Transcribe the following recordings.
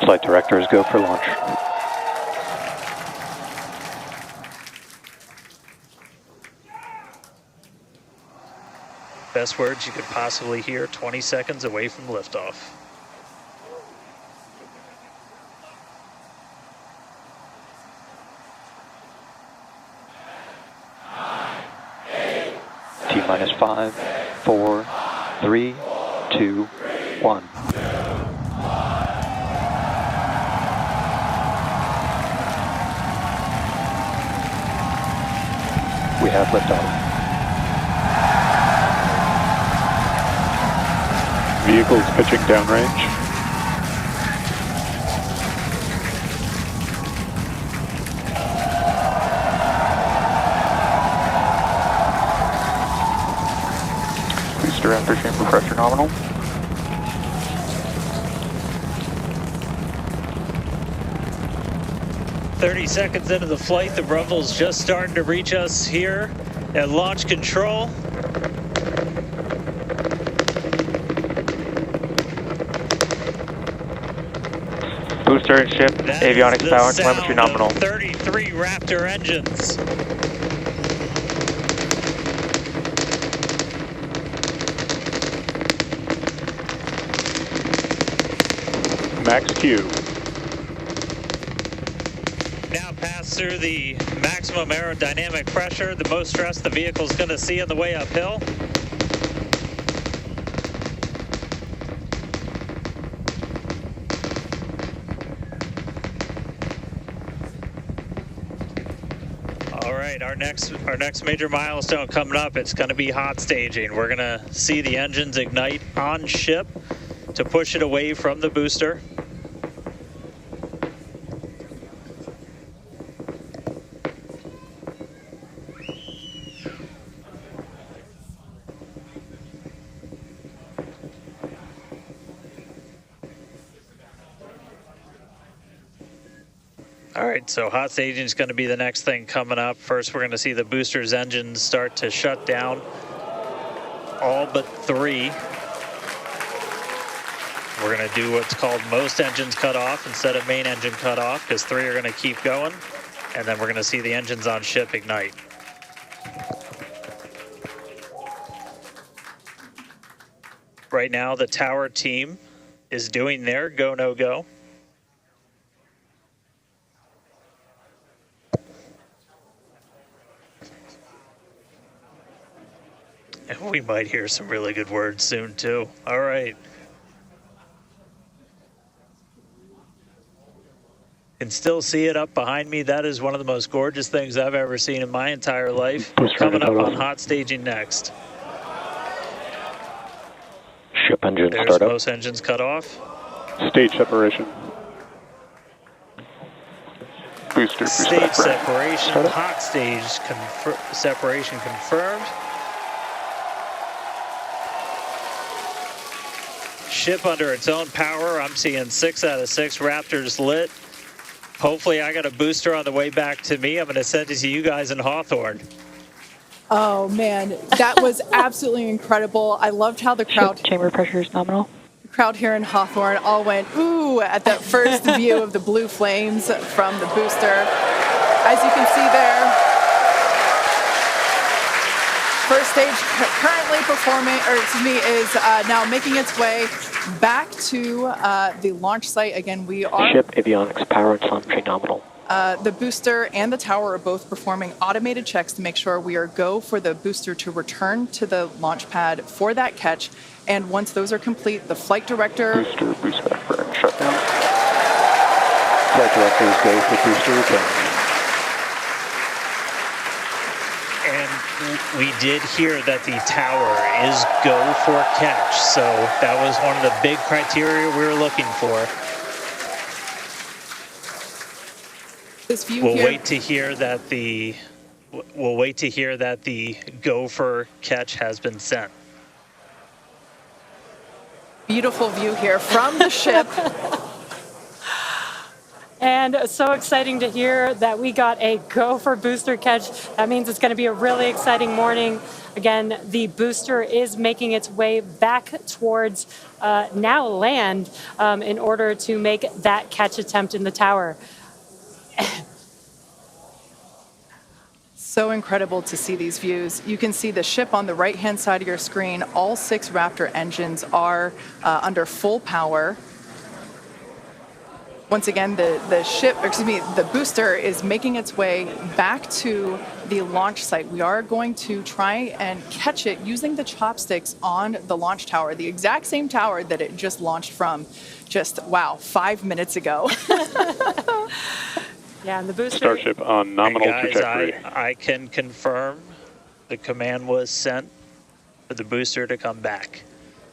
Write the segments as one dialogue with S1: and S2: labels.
S1: Flight directors go for launch.
S2: Best words you could possibly hear 20 seconds away from liftoff.
S1: T-minus 5, 4, 3, 2, 1. We have liftoff.
S3: Vehicles pitching downrange. Booster after chamber pressure nominal.
S2: "30 seconds into the flight, the rumble's just starting to reach us here at launch control.
S3: Booster and ship, avionics power, telemetry nominal.
S2: 33 Raptor engines.
S3: Max Q.
S2: Now pass through the maximum aerodynamic pressure, the most stress the vehicle's going to see on the way uphill. All right, our next major milestone coming up, it's going to be hot staging. We're going to see the engines ignite on ship to push it away from the booster. All right, so hot staging is going to be the next thing coming up. First, we're going to see the booster's engines start to shut down, all but 3. We're going to do what's called most engines cut off instead of main engine cut off, because 3 are going to keep going, and then we're going to see the engines on ship ignite. Right now, the tower team is doing their go, no go. And we might hear some really good words soon, too. All right. Can still see it up behind me. That is one of the most gorgeous things I've ever seen in my entire life. Coming up on hot staging next.
S1: Ship engine
S2: There's
S1: startup.
S2: most engines cut off.
S3: Stage separation. Booster
S2: Stage separation. Hot stage separation confirmed. Ship under its own power. I'm seeing 6 out of 6 Raptors lit. Hopefully I got a booster on the way back to me. I'm going to send it to you guys in Hawthorne.
S4: Oh man, that was absolutely incredible. I loved how the crowd...
S5: Ship chamber pressure is nominal.
S4: The crowd here in Hawthorne all went, ooh, at that first view of the blue flames from the booster. As you can see there, first stage currently performing, or excuse me, is now making its way back to the launch site. Again, we are...
S1: Ship avionics power and telemetry nominal.
S4: The booster and the tower are both performing automated checks to make sure we are go for the booster to return to the launch pad for that catch. And once those are complete, the flight director...
S3: Boost back burn, shutdown.
S1: Flight directors go for booster return.
S2: And we did hear that the tower is go for catch. So that was one of the big criteria we were looking for.
S4: This view
S2: We'll
S4: here,
S2: wait to hear that the go for catch has been sent.
S4: beautiful view here from the ship.
S5: And so exciting to hear that we got a go for booster catch. That means it's going to be a really exciting morning. Again, the booster is making its way back towards now land in order to make that catch attempt in the tower.
S4: So incredible to see these views. You can see the ship on the right-hand side of your screen. All 6 Raptor engines are under full power. Once again, the booster is making its way back to the launch site. We are going to try and catch it using the chopsticks on the launch tower, the exact same tower that it just launched from just, 5 minutes ago.
S5: Yeah, and the booster.
S6: Starship on nominal
S2: guys,
S6: trajectory.
S2: I can confirm the command was sent for the booster to come back.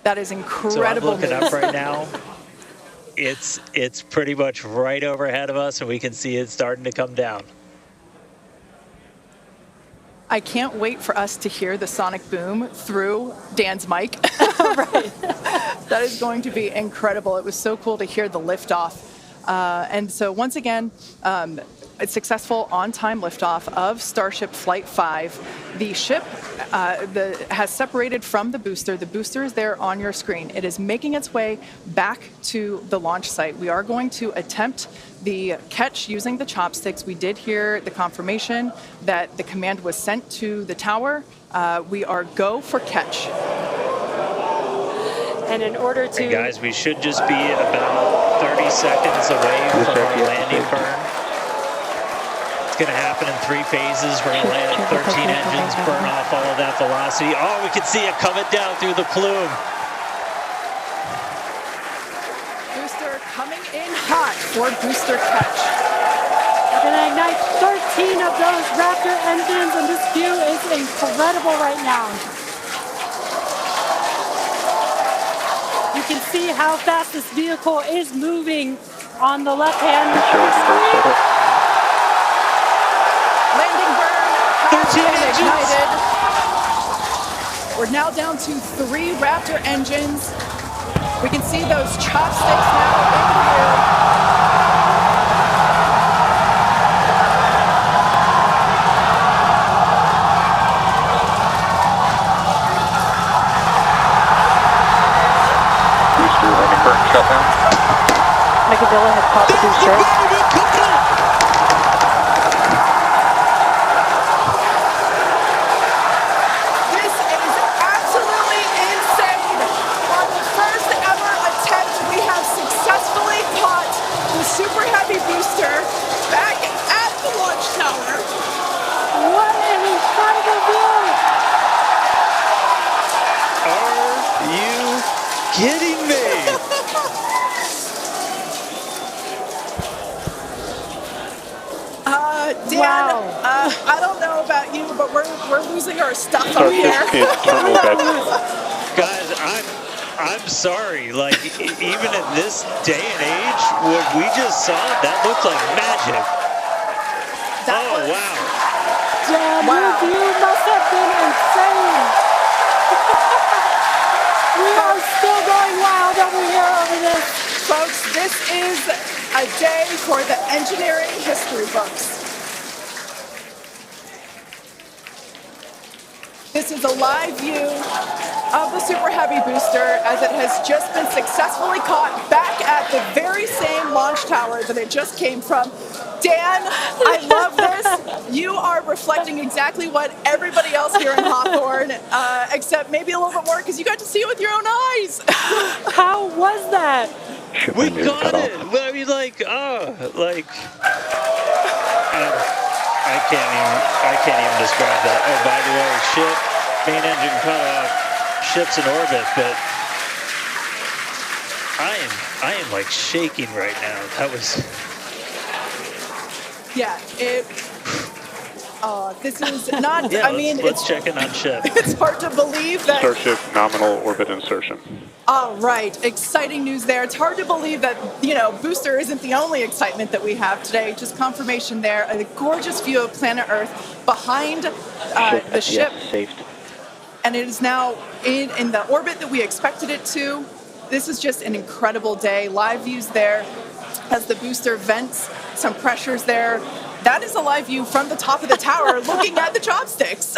S4: That is incredible.
S2: So I'm looking
S4: news.
S2: up right now. It's pretty much right overhead of us, and we can see it starting to come down.
S4: I can't wait for us to hear the sonic boom through Dan's mic.
S5: Right.
S4: That is going to be incredible. It was so cool to hear the liftoff. And so once again, a successful on-time liftoff of Starship Flight 5. The ship has separated from the booster. The booster is there on your screen. It is making its way back to the launch site. We are going to attempt the catch using the chopsticks. We did hear the confirmation that the command was sent to the tower. We are go for catch.
S5: And in order to...
S2: And guys, we should just be about 30 seconds away from our landing burn. It's going to happen in 3 phases. We're going to land 13 engines, burn off all of that velocity. Oh, we can see it coming down through the plume.
S4: Booster coming in hot for booster catch.
S5: We're going to ignite 13 of those Raptor engines, and this view is incredible right now. You can see how fast this vehicle is moving on the left-hand screen.
S4: Landing burn has
S2: 13
S4: been
S2: engines.
S4: ignited. We're now down to 3 Raptor engines. We can see those chopsticks now in view.
S6: Booster having burn shutdown.
S5: Megavilla has caught the booster.
S4: This is absolutely insane. On the first ever attempt, we have successfully caught the Super Heavy booster back at the launch tower.
S5: What an incredible view!
S2: Are you kidding me?
S4: Dan,
S5: Wow.
S4: I don't know about you, but we're losing our stuff up
S6: Starship
S4: here.
S6: in terminal bed.
S2: Guys, I'm sorry. Like, even at this day and age, what we just saw, that looked like magic.
S4: That
S2: Oh,
S4: was-
S2: wow.
S5: Dan,
S4: Wow.
S5: your view must have been insane. We are still going wild over here over this.
S4: Folks, this is a day for the engineering history books. This is a live view of the Super Heavy booster as it has just been successfully caught back at the very same launch tower that it just came from. Dan, I love this. You are reflecting exactly what everybody else here in Hawthorne, except maybe a little bit more because you got to see it with your own eyes.
S5: How was that?
S6: Ship
S2: We
S6: engine
S2: got
S6: cut
S2: it.
S6: off.
S2: Well, I mean, I can't even describe that. Oh, by the way, ship, main engine cut off, ship's in orbit, but I am like shaking right now. That was,
S4: Yeah, this is not,
S2: yeah,
S4: I mean,
S2: let's check in on ship.
S4: it's hard to believe that.
S6: Starship nominal orbit insertion.
S4: All right, exciting news there. It's hard to believe that, booster isn't the only excitement that we have today. Just confirmation there. A gorgeous view of planet Earth behind the ship.
S1: Saved.
S4: And it is now in the orbit that we expected it to. This is just an incredible day. Live views there as the booster vents some pressures there. That is a live view from the top of the tower looking at the chopsticks.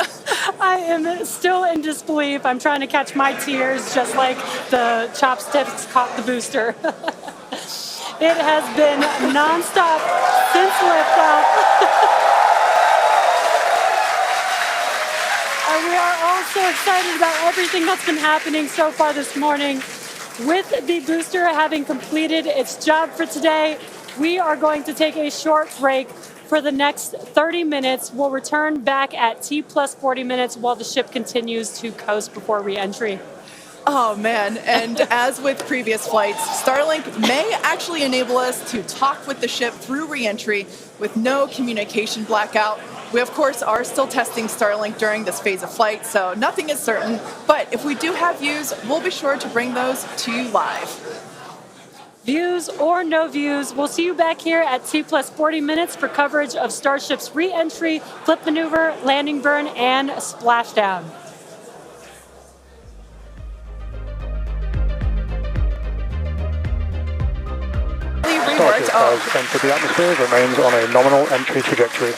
S5: I am still in disbelief. I'm trying to catch my tears just like the chopsticks caught the booster. It has been nonstop since liftoff. And we are all so excited about everything that's been happening so far this morning. With the booster having completed its job for today, we are going to take a short break for the next 30 minutes. We'll return back at T plus 40 minutes while the ship continues to coast before re-entry.
S4: Oh man, and as with previous flights, Starlink may actually enable us to talk with the ship through re-entry with no communication blackout. We of course are still testing Starlink during this phase of flight, so nothing is certain, but if we do have views, we'll be sure to bring those to you live.
S5: Views or no views, we'll see you back here at T plus 40 minutes for coverage of Starship's re-entry, flip maneuver, landing burn, and splashdown.
S6: Starship has entered the atmosphere, remains on a nominal entry trajectory.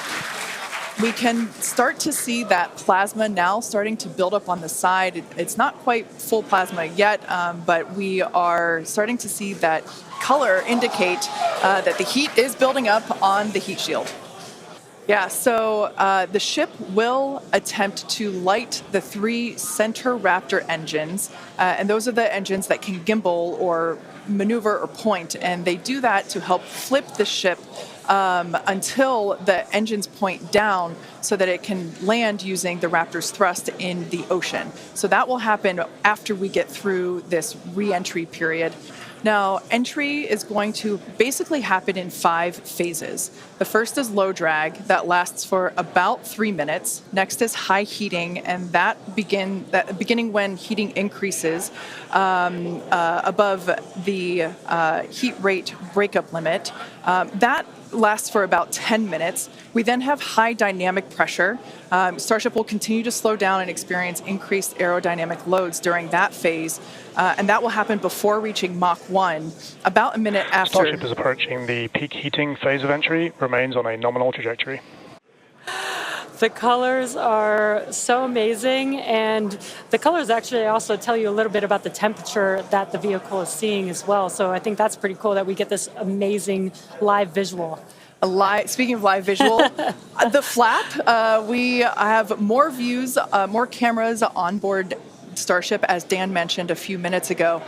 S4: We can start to see that plasma now starting to build up on the side. It's not quite full plasma yet, but we are starting to see that color indicate that the heat is building up on the heat shield. Yeah, so the ship will attempt to light the 3 center Raptor engines, and those are the engines that can gimbal or maneuver or point, and they do that to help flip the ship until the engines point down so that it can land using the Raptor's thrust in the ocean. So that will happen after we get through this re-entry period. Now, entry is going to basically happen in 5 phases. The first is low drag, that lasts for about 3 minutes. Next is high heating, and that beginning when heating increases above the heat rate breakup limit. That lasts for about 10 minutes. We then have high dynamic pressure. Starship will continue to slow down and experience increased aerodynamic loads during that phase, and that will happen before reaching Mach 1, about a minute after.
S6: Starship is approaching the peak heating phase of entry, remains on a nominal trajectory.
S5: The colors are so amazing, and the colors actually also tell you a little bit about the temperature that the vehicle is seeing as well. So I think that's pretty cool that we get this amazing live visual.
S4: Speaking of live visual, the flap, we have more views, more cameras on board Starship, as Dan mentioned a few minutes ago.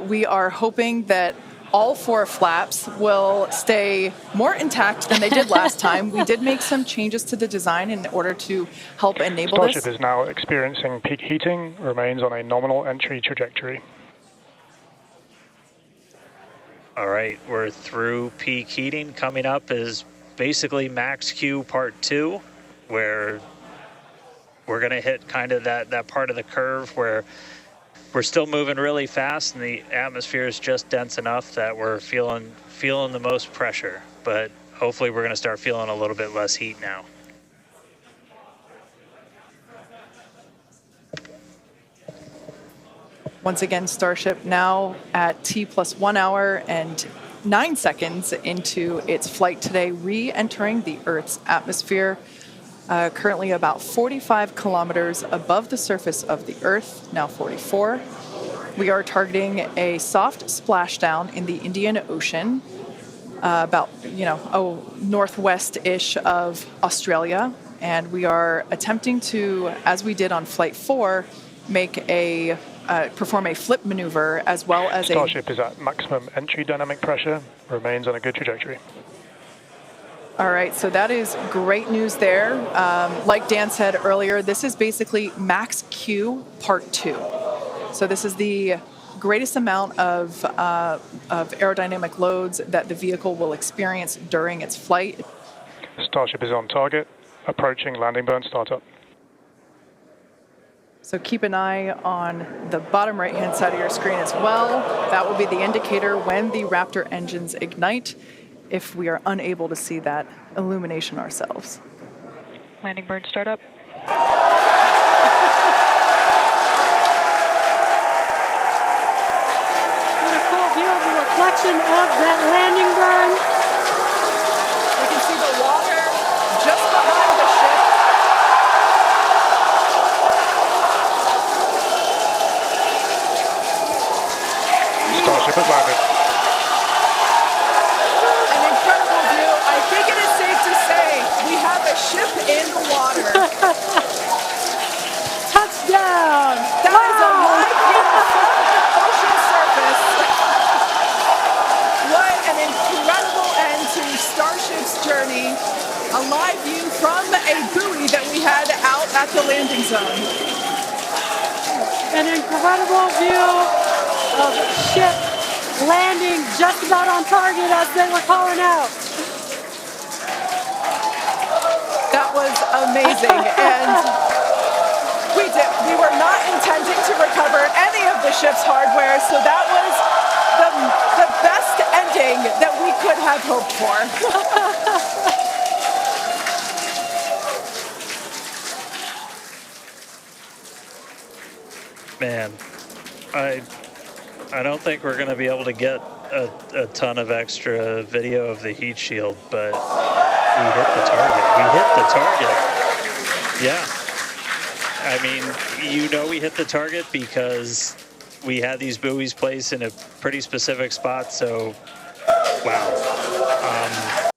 S4: We are hoping that all 4 flaps will stay more intact than they did last time. We did make some changes to the design in order to help enable
S6: Starship
S4: this.
S6: is now experiencing peak heating, remains on a nominal entry trajectory.
S2: All right, we're through peak heating. Coming up is basically max Q part 2, where we're going to hit kind of that part of the curve where we're still moving really fast and the atmosphere is just dense enough that we're feeling the most pressure, but hopefully we're going to start feeling a little bit less heat now.
S4: Once again, Starship now at T plus 1 hour and 9 seconds into its flight today, re-entering the Earth's atmosphere. Currently about 45 kilometers above the surface of the Earth, now 44. We are targeting a soft splashdown in the Indian Ocean, about, northwest-ish of Australia. And we are attempting to, as we did on Flight 4, perform a flip maneuver as well as
S6: Starship is at maximum entry dynamic pressure, remains on a good trajectory.
S4: All right, so that is great news there. Like Dan said earlier, this is basically max Q part 2. So this is the greatest amount of aerodynamic loads that the vehicle will experience during its flight.
S6: Starship is on target, approaching landing burn startup.
S4: So keep an eye on the bottom right-hand side of your screen as well. That will be the indicator when the Raptor engines ignite, if we are unable to see that illumination ourselves.
S7: Landing burn startup.
S5: What a cool view of the reflection of that landing burn.
S6: Starship has landed.
S4: An incredible view. I think it is safe to say we have a ship in the water.
S5: Touchdown!
S4: That is a live view from the ocean surface. What an incredible end to Starship's journey. A live view from a buoy that we had out at the landing zone.
S5: An incredible view of ship landing just about on target as they were calling out.
S4: That was amazing. And we were not intending to recover any of the ship's hardware, so that was the best ending that we could have hoped for.
S2: Man, I don't think we're going to be able to get a ton of extra video of the heat shield, but we hit the target. We hit the target. Yeah. I mean, we hit the target because we had these buoys placed in a pretty specific spot, so wow.